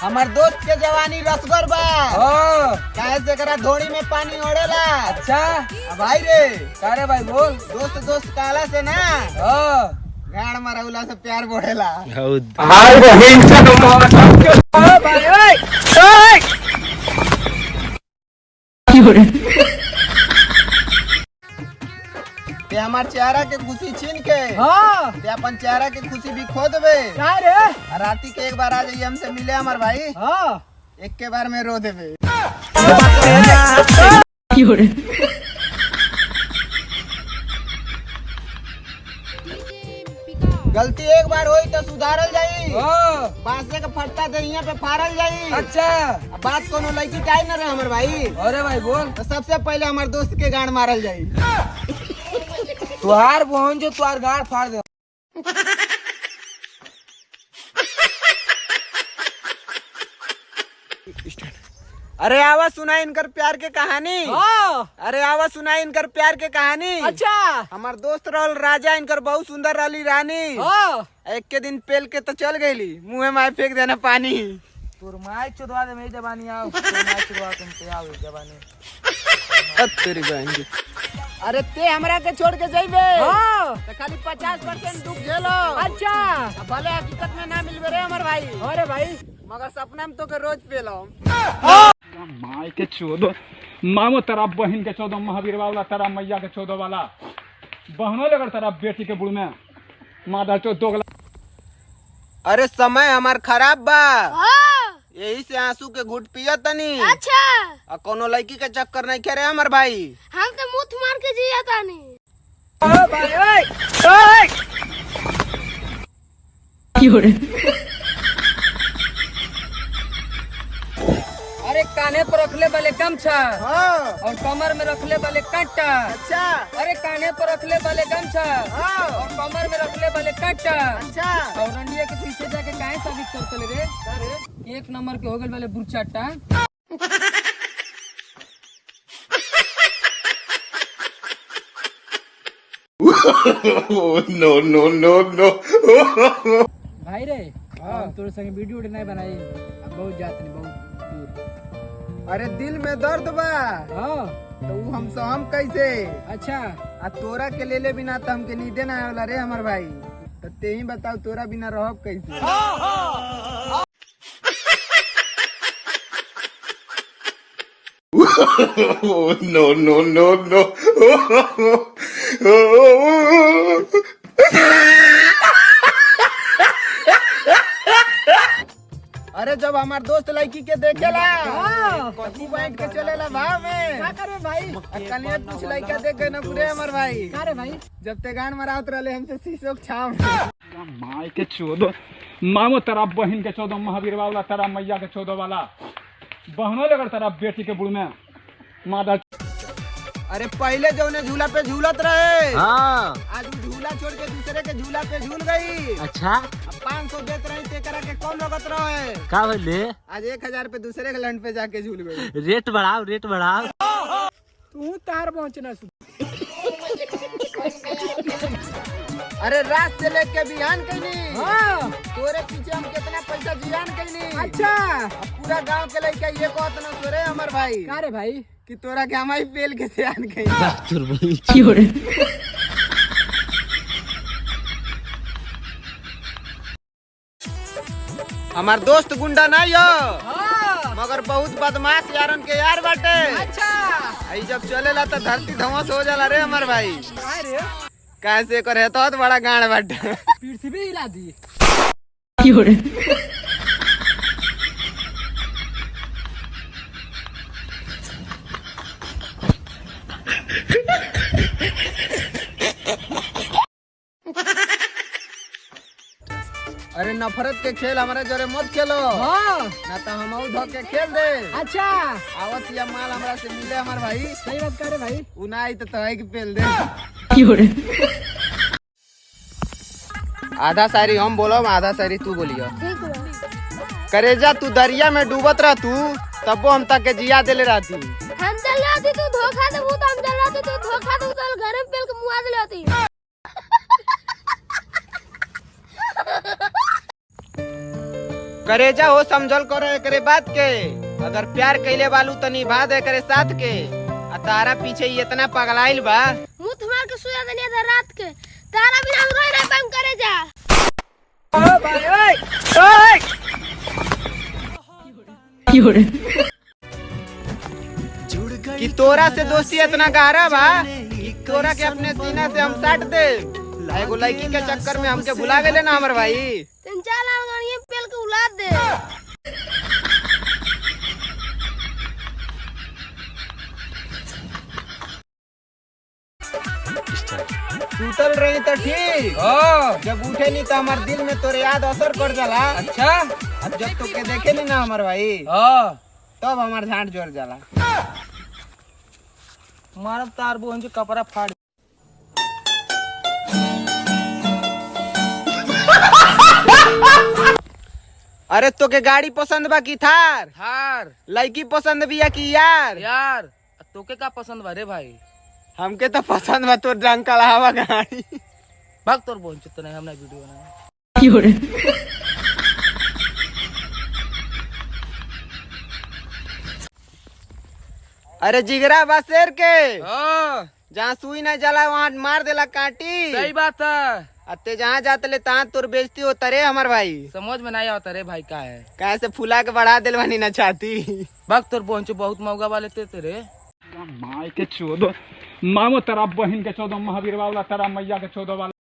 हमार दोस्त के जवानी रसगर बा। काहे से करा धोनी में पानी ओढ़ेला। अच्छा भाई रे का रे भाई बोल। दोस्त दोस्त काला से ना गाड़ मरौला से प्यार बढ़ेला। ते हमार चेहरा के खुशी छीन के ते अपन चेहरा के खुशी भी खो देबे। राती के एक बार आ जाइए हमसे मिले हमार भाई। एक के बार में रो देबे। गलती एक बार हुई तो सुधारल जाई। बांसे का फटता तो यहाँ पे फाड़ल जाई। अच्छा बात कोनो लड़की का न रहे हमार भाई। अरे भाई बोल। तो सबसे पहले हमार दोस्त के गांड मारल जाई। तुहार बहन जो तुहार गाड़ फाड़ दे। अरे आवाज सुना इनकर प्यार के कहानी। अरे आवाज सुना इनकर प्यार के कहानी। अच्छा हमार दोस्त रहल राजा, इनकर बहुत सुंदर रहली रानी। एक के दिन पेल के तो चल गईली, मुँह में फेंक देना पानी। तोर माय चुदवा दे मेरी जवानी आओ। तोर माय चुदवा तुमसे आओ जवानी। तेरी बहन की। अरे ते हमरा के छोड़ के जाइबे तो खाली 50% दुख झेलो। अच्छा भले हकीकत में ना मिलबे रे हमर भाई। अरे भाई मगर सपना में तो के रोज पेलो। माय के चौदह मामो तेरा बहन के 14 महावीर वाला तेरा मैया के 14 वाला बहनों लेकर तेरा बेटी के बुढ़ में मादा चो दोगला। अरे समय हमार खराब बा, यही से आंसू के घुट पिया तनी। अच्छा आ कोनो लड़की के चक्कर नहीं खेरे हमर भाई। हम तो मुँह मार के जिया तानी। अरे काने पर रखले वाले गमछा हाँ। और कमर में रखले वाले कांटा। अच्छा अरे काने पर रखले वाले गमछा और कमर में रखले वाले कांटा। अच्छा और रंडिया के पीछे जाके काहे साबित करते रे। एक नंबर के हो गए वाले बुरचाटा। no, no, no, no. भाई रे हम तोरे संगे वीडियो नहीं बनाई। बहुत जात नहीं बहुत दूर। अरे दिल में दर्द बा तो ऊ हम सहम कैसे। अच्छा आ तोरा के ले बिना तो हमके नींदे ना आवेला रे हमर भाई। तो ते ही बताओ तोरा बिना रहब कैसे। no, no, no, no. अरे जब हमार दोस्त लड़की के देखेला कथी बैठ के चलेला भाव में। क्या करे भाई। कनिया कुछ लड़का देख गए ना पूरे हमर भाई। क्या रे भाई। जब ते गान मरावत रहले हमसे शीशो के छाव। माय के 14 मामो तेरा बहन के 14 महावीर वाला तेरा मैया के 14 वाला बहनों लेकर तेरा बेटी के बुढ़ में मादा। अरे पहले जौने झूला पे झूलत रहे आज वो झूला छोड़ के दूसरे के झूला पे झूल गई। अच्छा 500 देत रही ते करा के कम लगत रहे। का बोले। आज 1000 पे दूसरे के लंड पे जाके झूल गई। रेट बढ़ाओ रेट बढ़ाओ। तू तार पहुंचना। अरे रात से लेके बिहान कैनी तोरे पीछे हम कितना पैसा जियान कैनी। अच्छा पूरा गांव के लड़का ये कहत ना सोरे हमर भाई। क्या रे भाई कि तोरा के हमारी पेल के सियान कैनी। हमार दोस्त गुंडा नहीं हो मगर बहुत बदमाश यारन के यार बाटे। अच्छा आई जब चलेला तो धरती धमस हो जाला रे हमर भाई। कैसे करे तो बड़ा गाड़ बाटे। पृथ्वी हिला दी। अरे नफरत के खेल हमारे जरे मत खेलो ना तो हम धो के खेल दे। अच्छा आवत या माल हमरा से मिले हमार भाई। सही बात करे भाई। उनाई तो तय के पेल दे। आधा शायरी हम बोलो आधा शायरी तू बोलियो। करेजा तू दरिया में डूबत रह तू तबो हम तक के जिया देले रहती। हम चल जाती तू धोखा दे तो हम चल जाती तू धोखा दे तो घर में पेल के मुआ दे लेती। करेजा हो समझल करो एकरे बात के। अगर प्यार कैले बालू तो निभा दे करे साथ के। आ तारा पीछे ही इतना पगलाइल बा। मुंह थमार के सोया दनिया था रात के। तारा बिना हम रोई ना पाएम करे जा। कि तोरा से दोस्ती इतना गहरा बा कि तोरा के अपने सीना से हम साट दे। एगो लड़की के चक्कर में हमके भुला गए ना हमर भाई। तीन चार गाड़ियां पेल के उलाद दे। टूटल रही तो ठीक, जब उठे नहीं तो हमारे दिल में तोरे याद असर कर जाला। अच्छा अब जब तो के देखे नहीं ना हमार भाई तब हमार झांट जोर जाला। मारब तार बोन जो कपड़ा फाड़। अरे तो के गाड़ी पसंद बा की थार? थार। लड़की पसंद बिया की यार? यार तोके का पसंद बा रे भाई? हमके तो पसंद बा तोर रंग काला हवा गाड़ी। भाग तोर बोन तो नहीं हमने वीडियो बनाया। अरे जिगरा बा शेर के, जहाँ सुई न जला वहाँ मार देला काटी। सही बात है। अते जहाँ जाते ले तहाँ तोर बेइज्जती होता रे हमार भाई। समझ में नहीं आता रे भाई का है। कैसे फुला के बढ़ा दिल बनी ना चाहती। भाग तोर बोन बहुत मौका वाले तेरे। माई के चोदो मामो तेरा बहन के चोदो महावीर बाबला तेरा मैया के चोदो वाला।